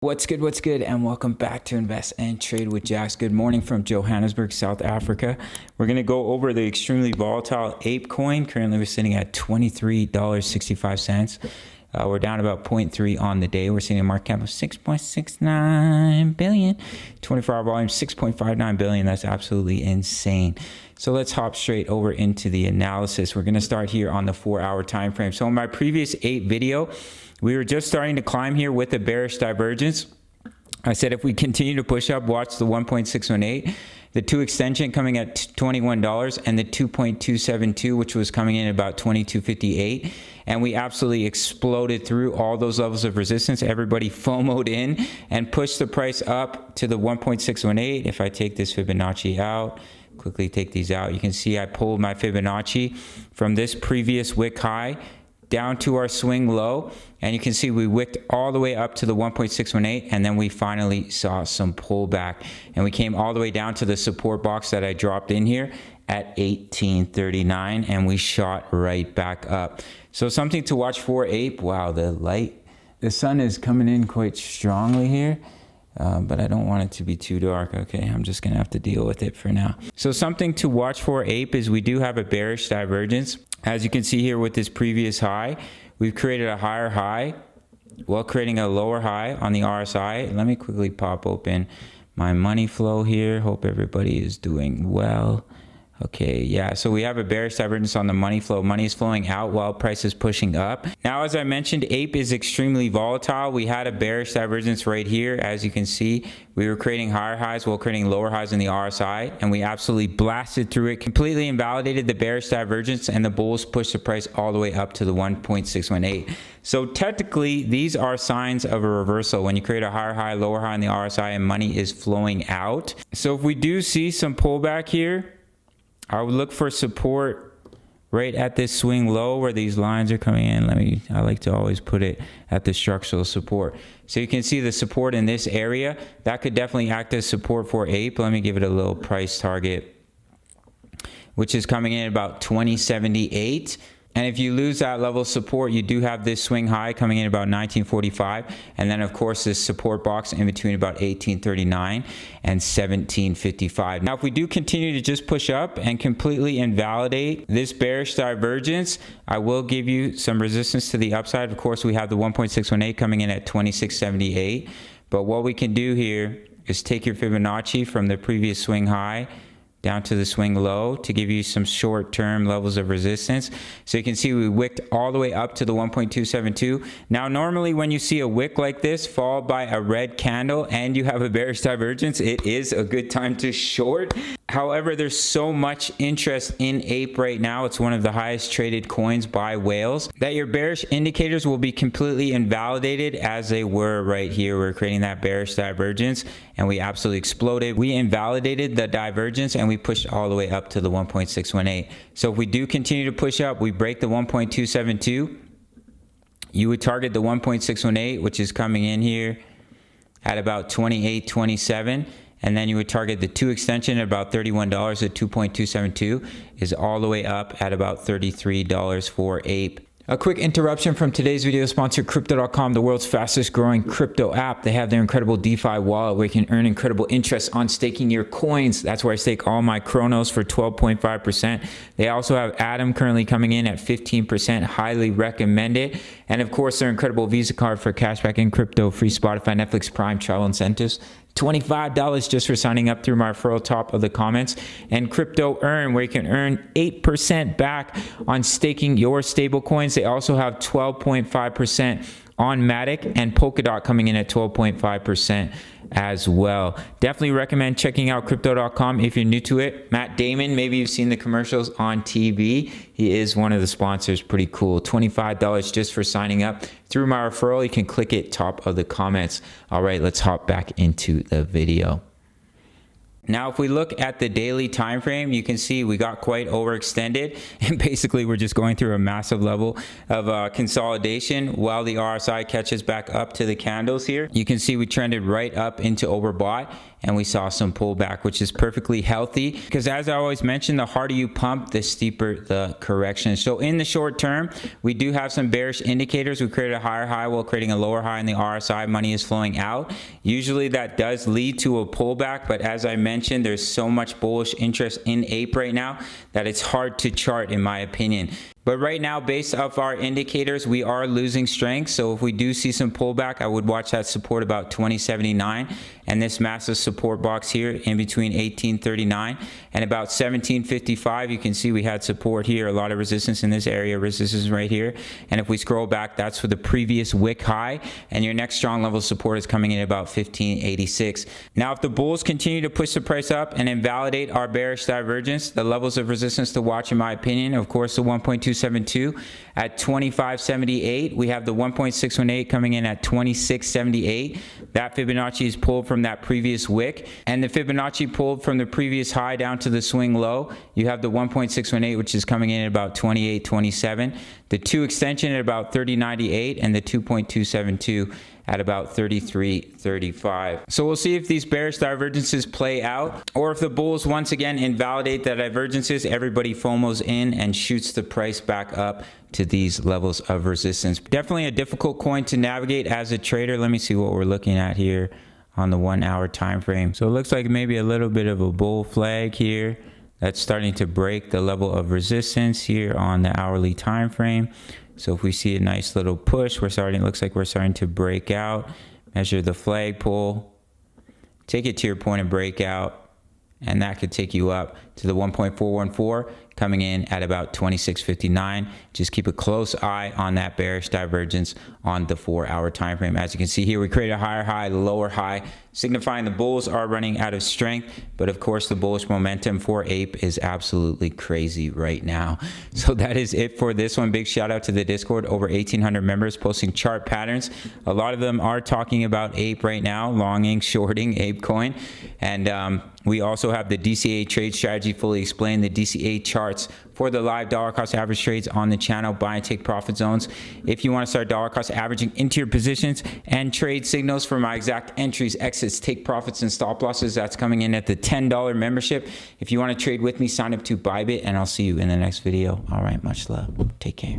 What's good, and welcome back to Invest and Trade with Jax. Good morning from Johannesburg, South Africa. We're going to go over the extremely volatile Apecoin. Currently, we're sitting at $23.65. We're down about 0.3 on the day. We're seeing a market cap of 6.69 billion, 24-hour volume 6.59 billion. That's absolutely insane. So let's hop straight over into the analysis. We're going to start here on the 4-hour time frame. So in my previous Ape video, we were just starting to climb here with a bearish divergence. I said if we continue to push up, watch the 1.618, the 2 extension coming at $21, and the 2.272, which was coming in at about $22.58. And we absolutely exploded through all those levels of resistance. Everybody FOMO'd in and pushed the price up to the 1.618. If I take this Fibonacci out, quickly take these out, you can see I pulled my Fibonacci from this previous wick high down to our swing low, and you can see we wicked all the way up to the 1.618, and then we finally saw some pullback, and we came all the way down to the support box that I dropped in here at 1839, and we shot right back up. So something to watch for Ape. Wow, the sun is coming in quite strongly here. But I don't want it to be too dark. Okay, I'm just gonna have to deal with it for now. So something to watch for Ape is we do have a bearish divergence. As you can see here with this previous high, we've created a higher high while creating a lower high on the RSI. Let me quickly pop open my money flow here. Hope everybody is doing well. Okay, yeah, so we have a bearish divergence on the money flow. Money is flowing out while price is pushing up. Now, as I mentioned, Ape is extremely volatile. We had a bearish divergence right here. As you can see, we were creating higher highs while creating lower highs in the RSI, and we absolutely blasted through it, completely invalidated the bearish divergence, and the bulls pushed the price all the way up to the 1.618. So technically, these are signs of a reversal when you create a higher high, lower high in the RSI, and money is flowing out. So if we do see some pullback here, I would look for support right at this swing low where these lines are coming in. I like to always put it at the structural support. So you can see the support in this area. That could definitely act as support for Ape. Let me give it a little price target, which is coming in at about 2078. And if you lose that level of support, you do have this swing high coming in about 1945. And then, of course, this support box in between about 1839 and 1755. Now, if we do continue to just push up and completely invalidate this bearish divergence, I will give you some resistance to the upside. Of course, we have the 1.618 coming in at 2678. But what we can do here is take your Fibonacci from the previous swing high down to the swing low to give you some short-term levels of resistance. So you can see we wicked all the way up to the 1.272. Now, normally when you see a wick like this followed by a red candle and you have a bearish divergence, it is a good time to short. However, there's so much interest in Ape right now. It's one of the highest traded coins by whales that your bearish indicators will be completely invalidated as they were right here. We're creating that bearish divergence and we absolutely exploded. We invalidated the divergence and we pushed all the way up to the 1.618. So if we do continue to push up, we break the 1.272, you would target the 1.618, which is coming in here at about 28.27. And then you would target the 2 extension at about $31 at 2.272 is all the way up at about $33 for Ape. A quick interruption from today's video sponsor, Crypto.com, the world's fastest growing crypto app. They have their incredible DeFi wallet where you can earn incredible interest on staking your coins. That's where I stake all my Chronos for 12.5%. They also have Atom currently coming in at 15%. Highly recommend it. And of course, their incredible Visa card for cashback in crypto, free Spotify, Netflix, Prime, travel incentives. $25 just for signing up through my referral top of the comments. And Crypto Earn, where you can earn 8% back on staking your stable coins. They also have 12.5% on Matic, and Polkadot coming in at 12.5% as well. Definitely recommend checking out Crypto.com if you're new to it. Matt Damon, maybe you've seen the commercials on TV. He is one of the sponsors. Pretty cool. $25 just for signing up through my referral. You can click it top of the comments. All right, let's hop back into the video. Now, if we look at the daily time frame, you can see we got quite overextended, and basically we're just going through a massive level of consolidation while the RSI catches back up to the candles here. You can see we trended right up into overbought, and we saw some pullback, which is perfectly healthy, because as I always mention, the harder you pump, the steeper the correction. So in the short term, we do have some bearish indicators. We created a higher high while creating a lower high in the RSI. Money is flowing out. Usually that does lead to a pullback, but as I mentioned, there's so much bullish interest in Ape right now that it's hard to chart, in my opinion. But right now, based off our indicators, we are losing strength. So if we do see some pullback, I would watch that support about 2079 and this massive support box here in between 1839 and about 1755. You can see we had support here, a lot of resistance in this area, resistance right here. And if we scroll back, that's for the previous wick high. And your next strong level of support is coming in at about 1586. Now, if the bulls continue to push the price up and invalidate our bearish divergence, the levels of resistance to watch, in my opinion, of course, the 1.272 at 2578. We have the 1.618 coming in at 2678. That Fibonacci is pulled from that previous wick, and the Fibonacci pulled from the previous high down to the swing low. You have the 1.618, which is coming in at about 2827. The 2 extension at about 3098, and the 2.272 at about 33.35. So we'll see if these bearish divergences play out, or if the bulls once again invalidate the divergences, everybody FOMOs in and shoots the price back up to these levels of resistance. Definitely a difficult coin to navigate as a trader. Let me see what we're looking at here on the 1 hour time frame. So it looks like maybe a little bit of a bull flag here that's starting to break the level of resistance here on the hourly time frame. So if we see a nice little push, looks like we're starting to break out. Measure the flagpole, take it to your point of breakout, and that could take you up to the 1.414, coming in at about 2659. Just keep a close eye on that bearish divergence on the 4 hour time frame. As you can see here, we created a higher high, lower high, signifying the bulls are running out of strength. But of course, the bullish momentum for Ape is absolutely crazy right now. So that is it for this one. Big shout out to the Discord, over 1,800 members posting chart patterns. A lot of them are talking about Ape right now, longing, shorting Apecoin. And we also have the DCA trade strategy fully explained, the DCA charts for the live dollar cost average trades on the channel, buy and take profit zones. If you want to start dollar cost averaging into your positions and trade signals for my exact entries, exits, take profits, and stop losses, that's coming in at the $10 membership. If you want to trade with me, sign up to Bybit, and I'll see you in the next video. All right, much love. Take care.